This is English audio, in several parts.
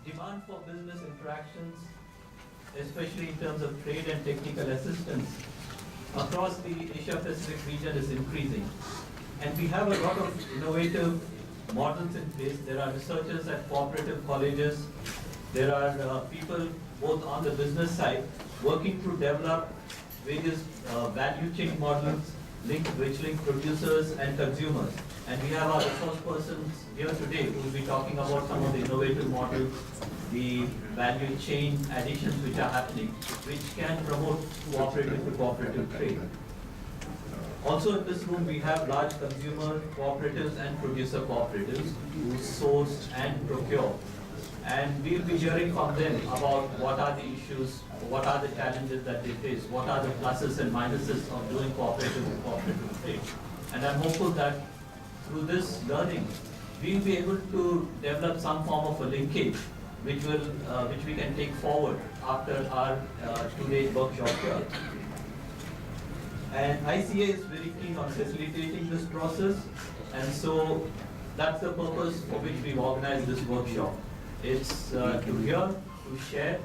demand for business interactions, especially in terms of trade and technical assistance, across the Asia-Pacific region is increasing. And we have a lot of innovative models in place. There are researchers at cooperative colleges. There are people both on the business side working to develop various value chain models which link producers and consumers. And we have our resource persons here today who will be talking about some of the innovative models, the value chain additions which are happening, which can promote cooperative to cooperative trade. Also in this room we have large consumer cooperatives and producer cooperatives who source and procure. And we'll be hearing from them about what are the issues, what are the challenges that they face, what are the pluses and minuses of doing cooperative to cooperative trade. And I'm hopeful that through this learning, we'll be able to develop some form of a linkage which we can take forward after our today's workshop here. And ICA is very keen on facilitating this process, and so that's the purpose for which we've organized this workshop. It's to hear, to share,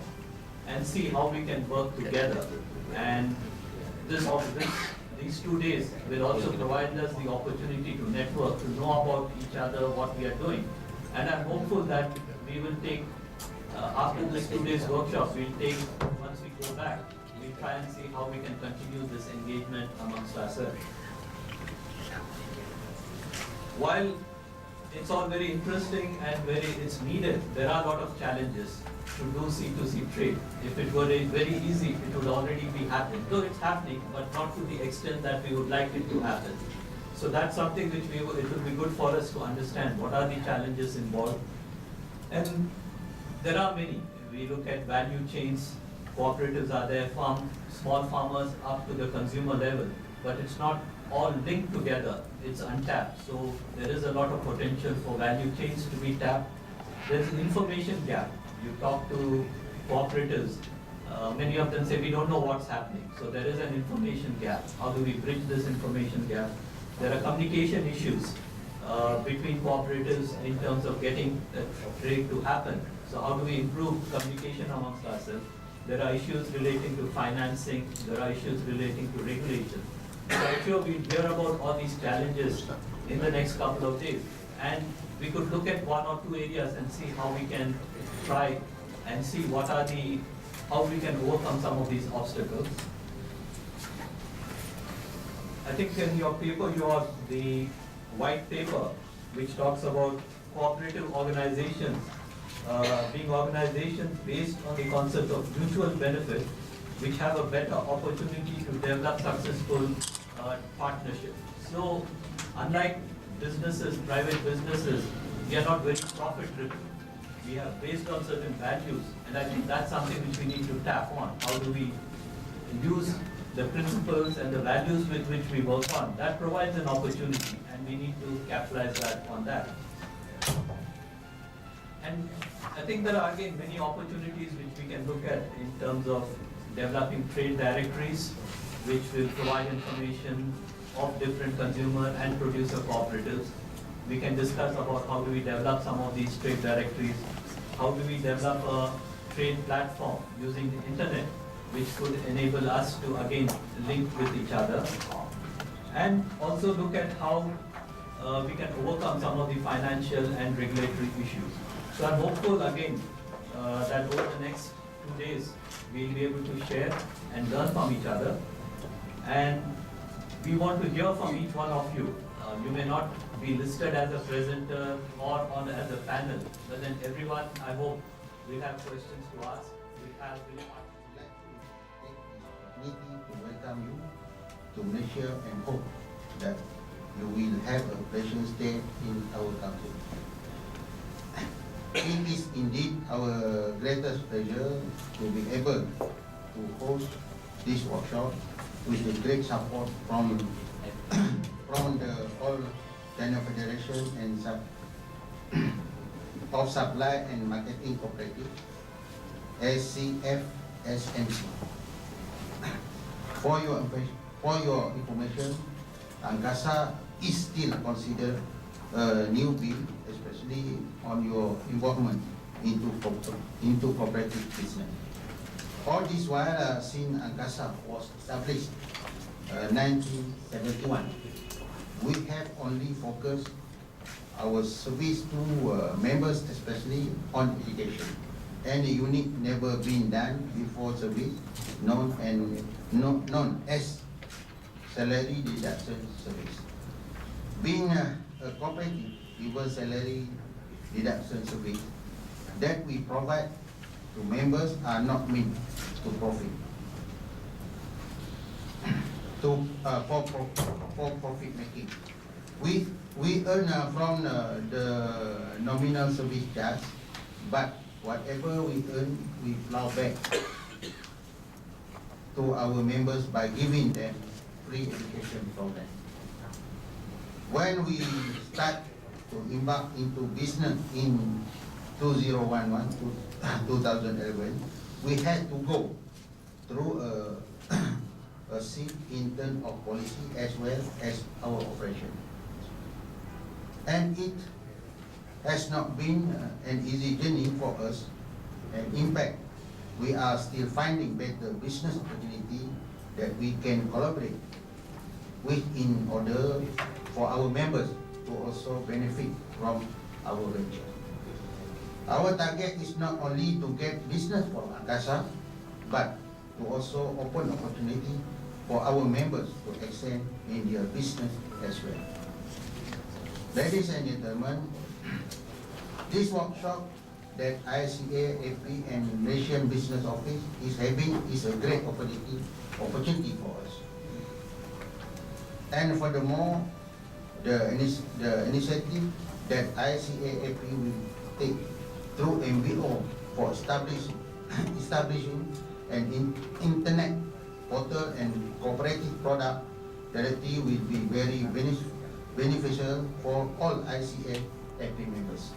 and see how we can work together. And these 2 days will also provide us the opportunity to network, to know about each other, what we are doing. And I'm hopeful that we will take, after this 2 days workshop, once we go back, we'll try and see how we can continue this engagement amongst ourselves. While it's all very interesting and it's needed, there are a lot of challenges to do C2C trade. If it were very easy, it would already be happening. Though it's happening, but not to the extent that we would like it to happen. So that's something which it would be good for us to understand. What are the challenges involved? And there are many. We look at value chains, cooperatives are there, small farmers up to the consumer level, but it's not all linked together, it's untapped. So there is a lot of potential for value chains to be tapped. There's an information gap. You talk to cooperatives, many of them say we don't know what's happening. So there is an information gap. How do we bridge this information gap? There are communication issues between cooperatives in terms of getting the trade to happen. So how do we improve communication amongst ourselves? There are issues relating to financing. There are issues relating to regulation. So I'm sure we'll hear about all these challenges in the next couple of days. And we could look at 1 or 2 areas and see how we can try and see how we can overcome some of these obstacles. I think in your paper you have the white paper which talks about cooperative organizations being organizations based on the concept of mutual benefit, which have a better opportunity to develop successful partnerships. So unlike businesses, private businesses, we are not very profit driven. We are based on certain values, and I think that's something which we need to tap on. How do we use the principles and the values with which we work on? That provides an opportunity, and we need to capitalize on that. And I think there are again many opportunities which we can look at in terms of developing trade directories, which will provide information of different consumer and producer cooperatives. We can discuss about how do we develop some of these trade directories, how do we develop a trade platform using the internet, which could enable us to again link with each other, and also look at how we can overcome some of the financial and regulatory issues. So I'm hopeful again that over the next 2 days we'll be able to share and learn from each other, and we want to hear from each one of you. You may not be listed as a presenter or as a panel, but then everyone, I hope, will have questions to ask. I'd like to take this opportunity to welcome you to Malaysia and hope that you will have a pleasant stay in our country. It is indeed our greatest pleasure to be able to host this workshop with the great support from the All China Federation and of Supply and Marketing Cooperative, SCFSMC. For your information, ANGKASA is still considered a new bill, especially on your involvement into cooperative business. All this while, since ANGKASA was established 1971, we have only focused our service to members, especially on education. And the unit never been done before service, known as salary deduction service. Being a cooperative, even salary deduction service that we provide to members are not meant to profit. For profit making. We earn from the nominal service charge, but whatever we earn, we plow back to our members by giving them free education program. When we start to embark into business in 2011, we had to go through a shift in terms of policy as well as our operation. And it has not been an easy journey for us, and in fact, we are still finding better business opportunity that we can collaborate with in order for our members to also benefit from our venture. Our target is not only to get business for ANGKASA, but to also open opportunity for our members to extend in their business as well. Ladies and gentlemen, this workshop that ICA, AP, and Malaysian Business Office is having is a great opportunity for us. And furthermore, the initiative that ICA, AP will take through MBO for establishing an internet portal and cooperative product directory will be very beneficial for all ICA AP members.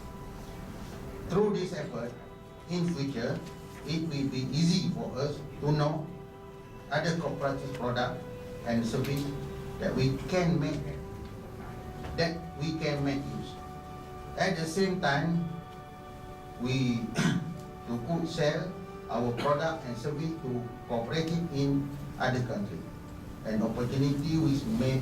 Through this effort, in future, it will be easy for us to know other cooperative product and service that we can make use. At the same time, we could sell our product and service to cooperative in other countries. An opportunity which may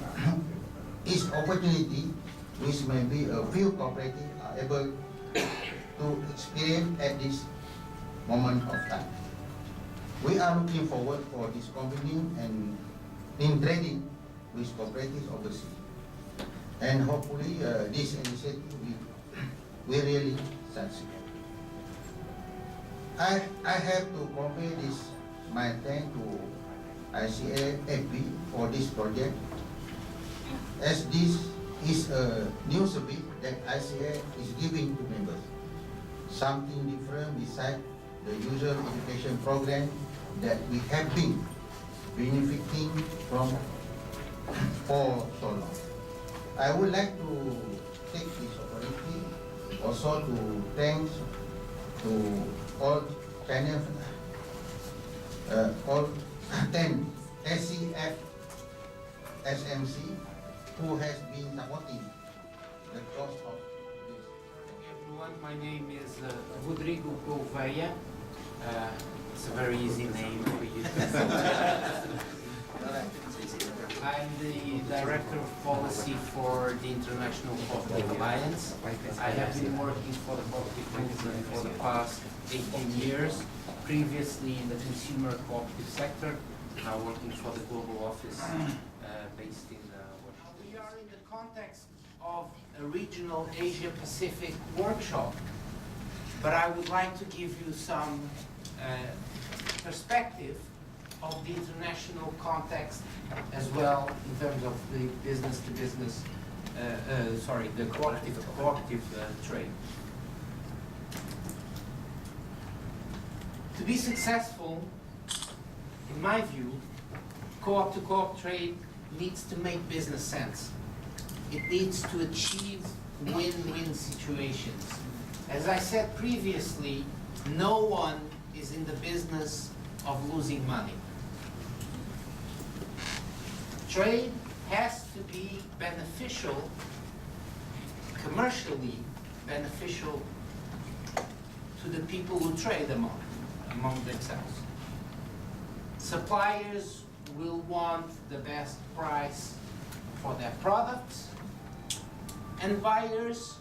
be a few cooperatives are able to experience at this moment of time. We are looking forward for this convening and in trading with cooperatives overseas. And hopefully this initiative will really succeed. I have to convey my thanks to ICA AP for this project, as this is a new service that ICA is giving to members. Something different besides the usual education program that we have been benefiting from for so long. I would like to take this opportunity also to thank to all channels, all 10 SCF SMC who has been supporting the cause of this. Everyone, my name is Rodrigo Gouveia. It's a very easy name for you. I'm the Director of Policy for the International Cooperative Alliance. I have been working for the cooperative movement for the past 18 years, previously in the consumer cooperative sector, now working for the global office based in Washington. We are in the context of a regional Asia-Pacific workshop, but I would like to give you some perspective of the international context as well in terms of the business-to-business, the cooperative trade. To be successful, in my view, co-op-to-co-op trade needs to make business sense. It needs to achieve win-win situations. As I said previously, no one is in the business of losing money. Trade has to be beneficial, commercially beneficial to the people who trade among themselves. Suppliers will want the best price for their products, and buyers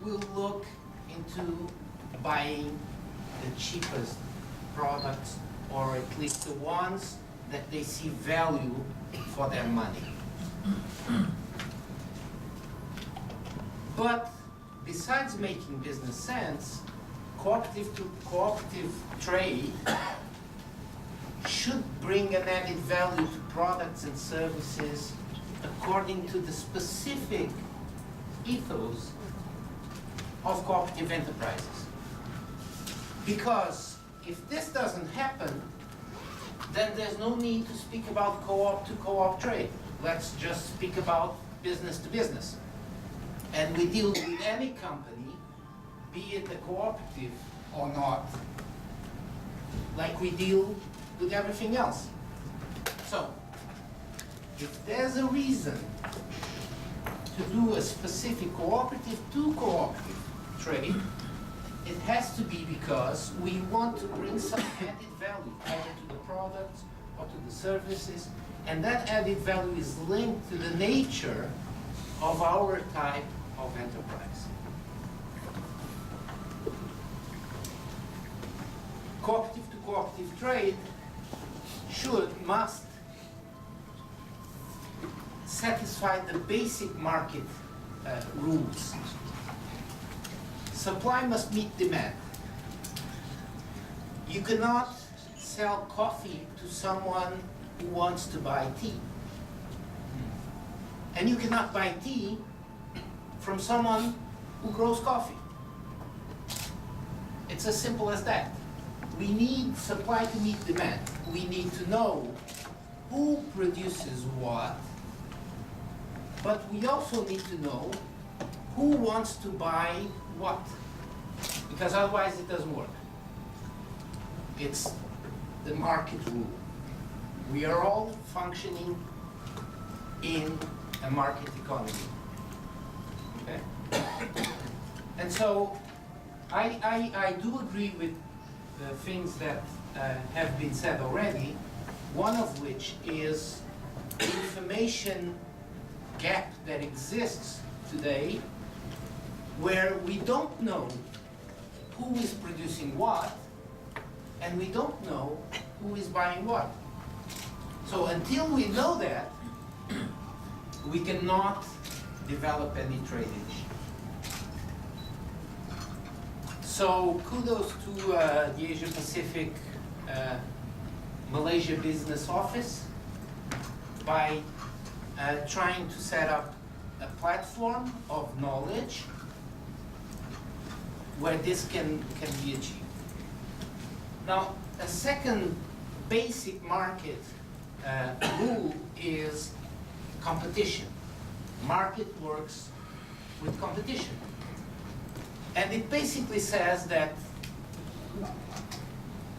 will look into buying the cheapest products, or at least the ones that they see value for their money. But besides making business sense, cooperative to cooperative trade should bring an added value to products and services according to the specific ethos of cooperative enterprises. Because if this doesn't happen, then there's no need to speak about co-op to co-op trade. Let's just speak about business to business. And we deal with any company, be it a cooperative or not, like we deal with everything else. So, if there's a reason to do a specific cooperative to cooperative trade, it has to be because we want to bring some added value either to the products or to the services, and that added value is linked to the nature of our type of enterprise. Cooperative to cooperative trade must satisfy the basic market rules. Supply must meet demand. You cannot sell coffee to someone who wants to buy tea. And you cannot buy tea from someone who grows coffee. It's as simple as that. We need supply to meet demand. We need to know who produces what, but we also need to know who wants to buy what, because otherwise it doesn't work. It's the market rule. We are all functioning in a market economy. Okay? And so I do agree with the things that have been said already, one of which is the information gap that exists today, where we don't know who is producing what, and we don't know who is buying what. So until we know that, we cannot develop any trade initiative. So kudos to the Asia Pacific Malaysia Business Office by trying to set up a platform of knowledge where this can be achieved. Now, a second basic market rule is competition. Market works with competition. And it basically says that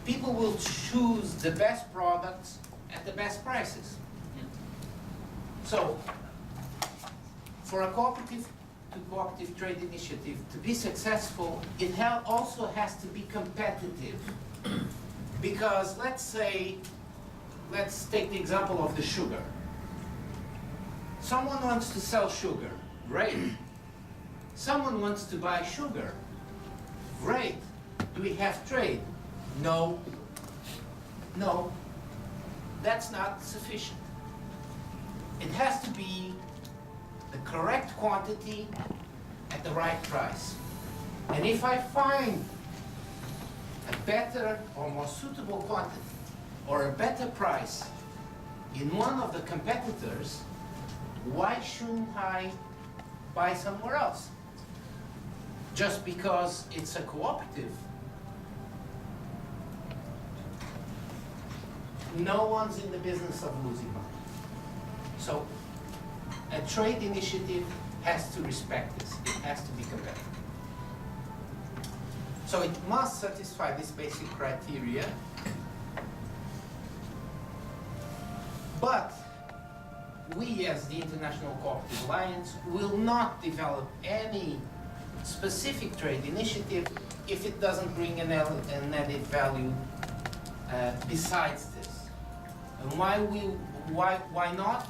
people will choose the best products at the best prices. So, for a cooperative to cooperative trade initiative to be successful, it also has to be competitive. Because let's take the example of the sugar. Someone wants to sell sugar, great. Someone wants to buy sugar, great. Do we have trade? No. No, that's not sufficient. It has to be the correct quantity at the right price. And if I find a better or more suitable quantity or a better price in one of the competitors, why shouldn't I buy somewhere else? Just because it's a cooperative. No one's in the business of losing money. So a trade initiative has to respect this. It has to be competitive. So it must satisfy this basic criteria. But we, as the International Cooperative Alliance, will not develop any specific trade initiative if it doesn't bring an added value besides this. And why not?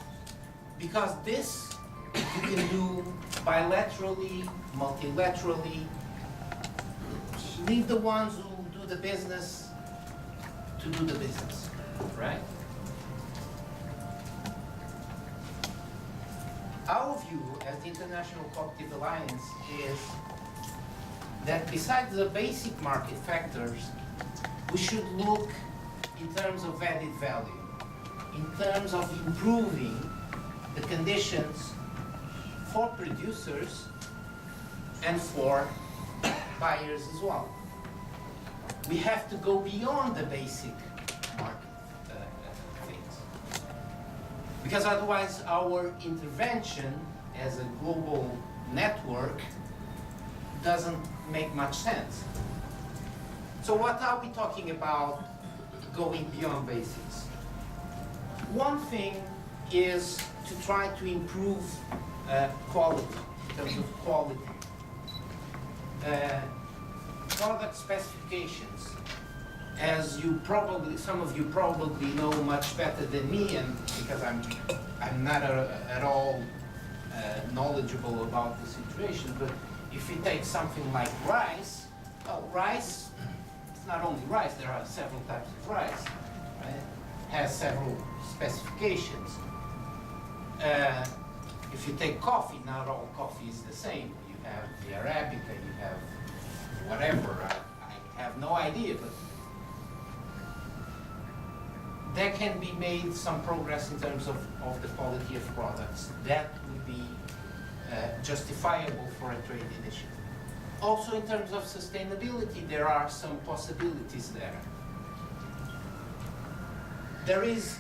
Because this you can do bilaterally, multilaterally. Leave the ones who do the business to do the business, right? Our view as the International Cooperative Alliance is that besides the basic market factors, we should look in terms of added value, in terms of improving the conditions for producers and for buyers as well. We have to go beyond the basic market things. Because otherwise our intervention as a global network doesn't make much sense. So what are we talking about going beyond basics? One thing is to try to improve quality, in terms of quality. Product specifications, as you probably, some of you probably know much better than me, and because I'm not at all knowledgeable about the situation, but if you take something like rice, well, rice, it's not only rice, there are several types of rice, right? Has several specifications. If you take coffee, not all coffee is the same. You have the Arabica, you have whatever, I have no idea, but there can be made some progress in terms of the quality of products. That would be justifiable for a trade initiative. Also in terms of sustainability, there are some possibilities there. There is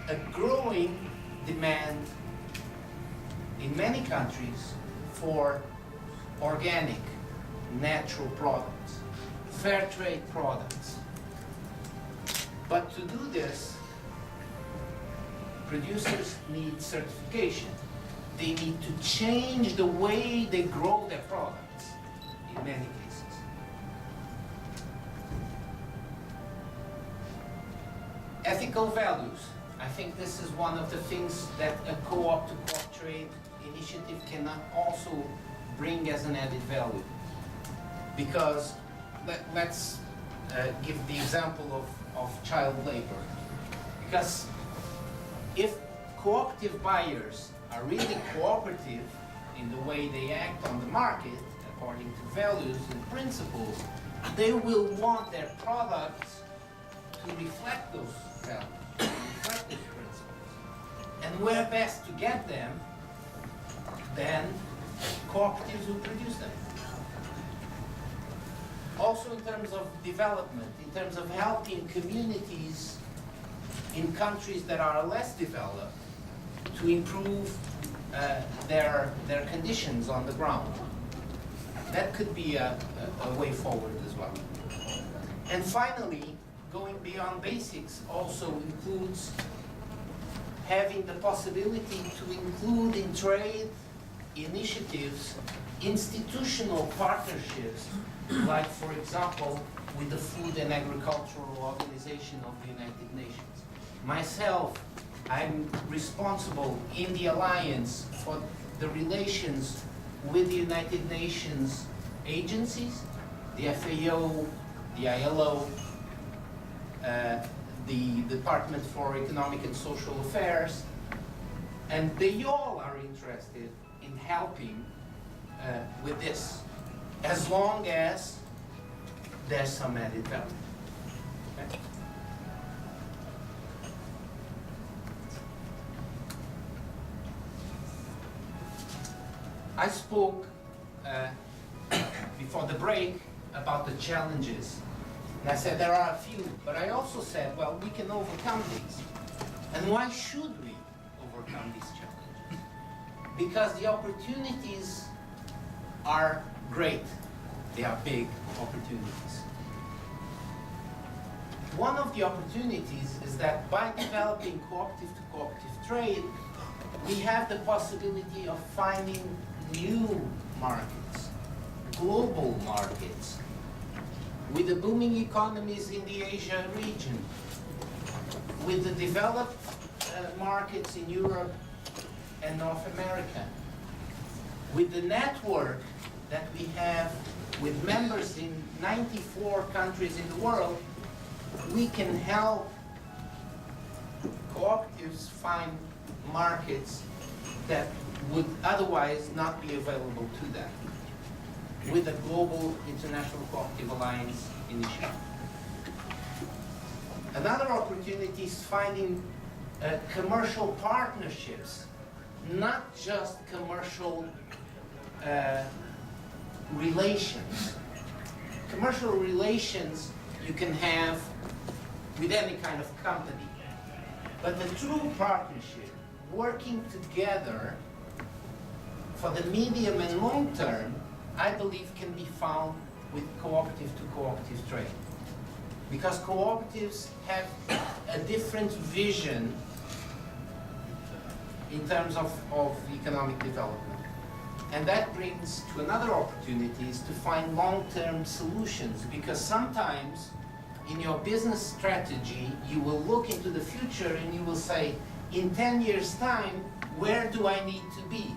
a growing demand in many countries for organic, natural products, fair trade products. But to do this, producers need certification. They need to change the way they grow their products in many cases. Ethical values. I think this is one of the things that a co-op to co-op trade initiative can also bring as an added value. Because let's give the example of child labor. Because if cooperative buyers are really cooperative in the way they act on the market, according to values and principles, they will want their products to reflect those values, to reflect those principles. And where best to get them than cooperatives who produce them. Also in terms of development, in terms of helping communities in countries that are less developed to improve their conditions on the ground. That could be a way forward as well. And finally, going beyond basics also includes having the possibility to include in trade initiatives institutional partnerships, like for example with the Food and Agricultural Organization of the United Nations. Myself, I'm responsible in the Alliance for the relations with the United Nations agencies, the FAO, the ILO, the Department for Economic and Social Affairs, and they all are interested in helping with this, as long as there's some added value. Okay? I spoke before the break about the challenges. And I said there are a few, but I also said, well, we can overcome these. And why should we overcome these challenges? Because the opportunities are great. They are big opportunities. One of the opportunities is that by developing cooperative to cooperative trade, we have the possibility of finding new markets, global markets, with the booming economies in the Asia region, with the developed markets in Europe and North America, with the network that we have with members in 94 countries in the world, we can help cooperatives find markets that would otherwise not be available to them with the Global International Cooperative Alliance initiative. Another opportunity is finding commercial partnerships, not just commercial relations. Commercial relations you can have with any kind of company, but the true partnership, working together for the medium and long term, I believe can be found with cooperative to cooperative trade. Because cooperatives have a different vision in terms of economic development. And that brings to another opportunity is to find long-term solutions, because sometimes in your business strategy, you will look into the future and you will say, in 10 years' time, where do I need to be?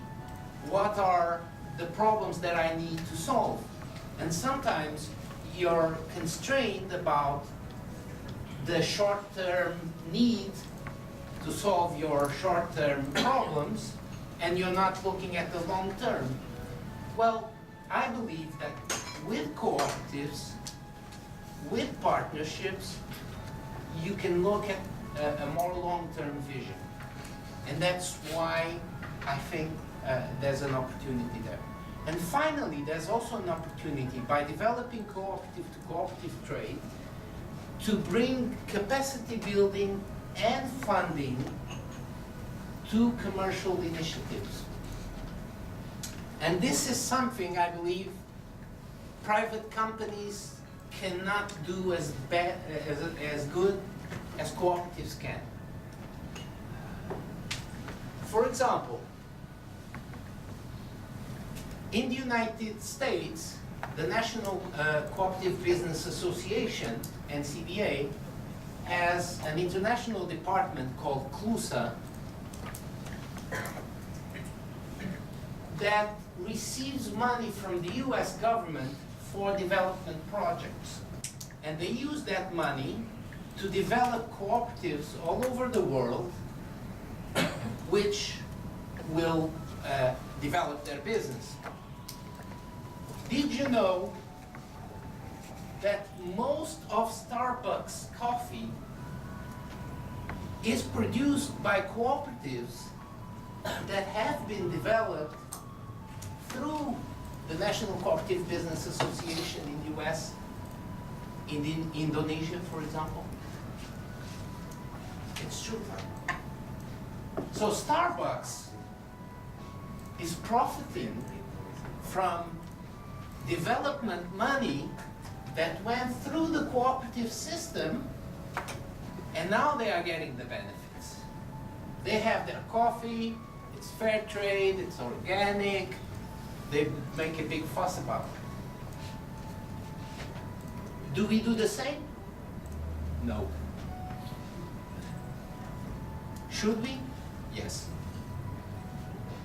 What are the problems that I need to solve? And sometimes you're constrained about the short-term need to solve your short-term problems, and you're not looking at the long term. Well, I believe that with cooperatives, with partnerships, you can look at a more long-term vision. And that's why I think there's an opportunity there. And finally, there's also an opportunity by developing cooperative to cooperative trade to bring capacity building and funding to commercial initiatives. And this is something I believe private companies cannot do as good as cooperatives can. For example, in the United States, the National Cooperative Business Association, NCBA, has an international department called CLUSA that receives money from the US government for development projects. And they use that money to develop cooperatives all over the world which will develop their business. Did you know that most of Starbucks coffee is produced by cooperatives that have been developed through the National Cooperative Business Association in the US, in Indonesia, for example? It's true. So Starbucks is profiting from development money that went through the cooperative system, and now they are getting the benefits. They have their coffee, it's fair trade, it's organic, they make a big fuss about it. Do we do the same? No. Should we? Yes.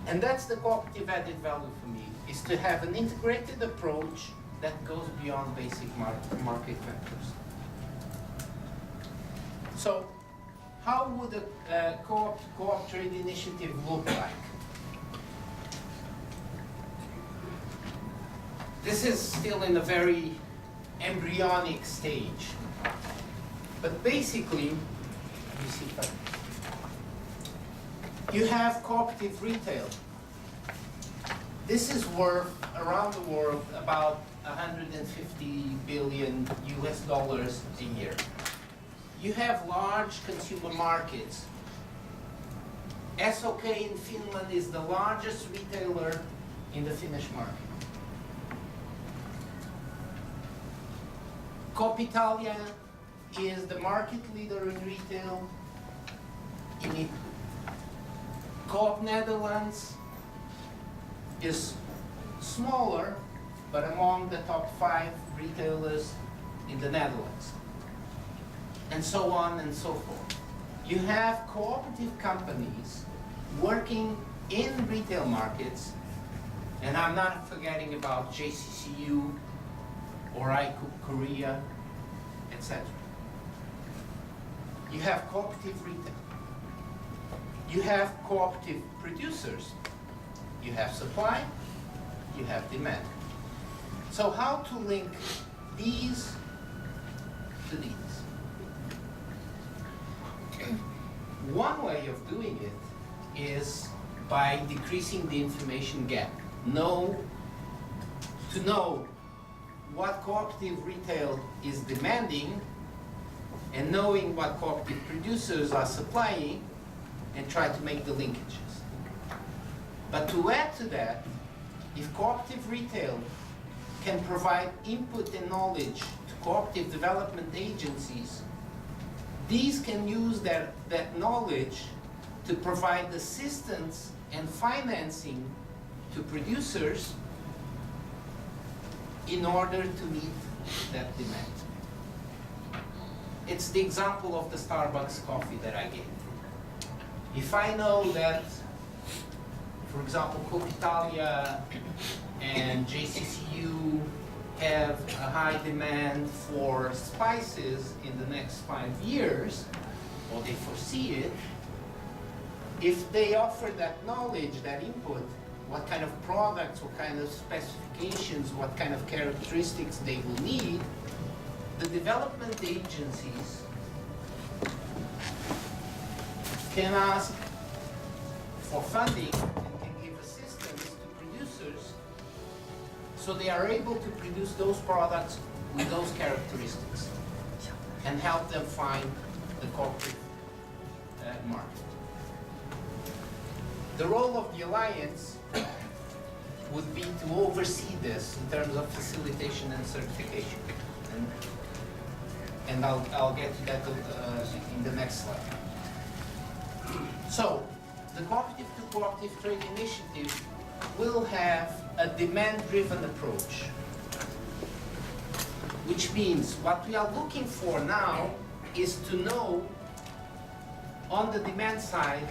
And that's the cooperative added value for me, is to have an integrated approach that goes beyond basic market factors. So, how would a co-op trade initiative look like? This is still in a very embryonic stage. But basically, let me see if you have cooperative retail. This is worth around the world about 150 billion US dollars a year. You have large consumer markets. SOK in Finland is the largest retailer in the Finnish market. Coop Italia is the market leader in retail in Italy. Coop Netherlands is smaller, but among the top 5 retailers in the Netherlands, and so on and so forth. You have cooperative companies working in retail markets, and I'm not forgetting about JCCU or ICA Korea, etc. You have cooperative retail. You have cooperative producers. You have supply, you have demand. So how to link these to these? One way of doing it is by decreasing the information gap. To know what cooperative retail is demanding and knowing what cooperative producers are supplying and try to make the linkages. But to add to that, if cooperative retail can provide input and knowledge to cooperative development agencies, these can use that knowledge to provide assistance and financing to producers in order to meet that demand. It's the example of the Starbucks coffee that I gave. If I know that, for example, Coca Italia and JCCU have a high demand for spices in the next 5 years, or they foresee it, if they offer that knowledge, that input, what kind of products, what kind of specifications, what kind of characteristics they will need, the development agencies can ask for funding and can give assistance to producers so they are able to produce those products with those characteristics and help them find the cooperative market. The role of the Alliance would be to oversee this in terms of facilitation and certification. And I'll get to that in the next slide. So, the Cooperative to Cooperative Trade Initiative will have a demand-driven approach, which means what we are looking for now is to know on the demand side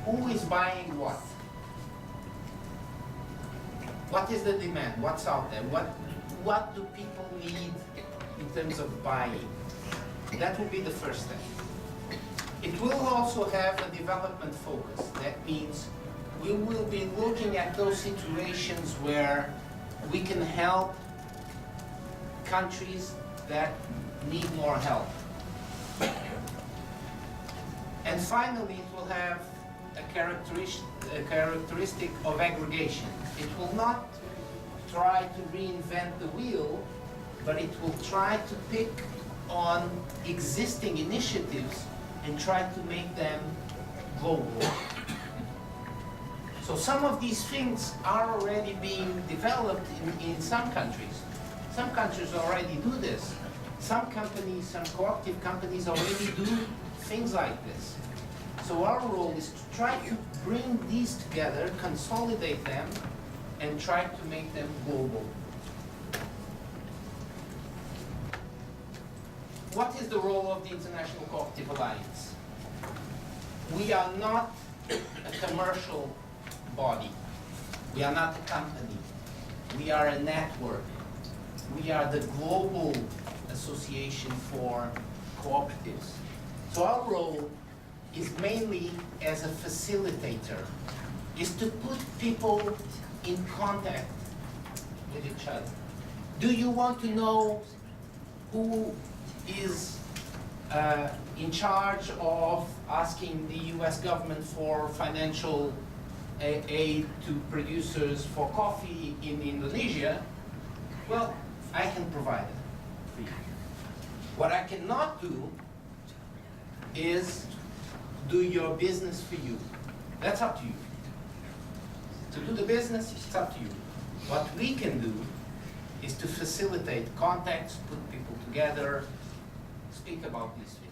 who is buying what. What is the demand? What's out there? What do people need in terms of buying? That will be the first step. It will also have a development focus. That means we will be looking at those situations where we can help countries that need more help. And finally, it will have a characteristic of aggregation. It will not try to reinvent the wheel, but it will try to pick on existing initiatives and try to make them global. So some of these things are already being developed in some countries. Some countries already do this. Some companies, some cooperative companies already do things like this. So our role is to try to bring these together, consolidate them, and try to make them global. What is the role of the International Cooperative Alliance? We are not a commercial body. We are not a company. We are a network. We are the global association for cooperatives. So our role is mainly as a facilitator, is to put people in contact with each other. Do you want to know who is in charge of asking the US government for financial aid to producers for coffee in Indonesia? Well, I can provide it for you. What I cannot do is do your business for you. That's up to you. To do the business, it's up to you. What we can do is to facilitate contacts, put people together, speak about these things.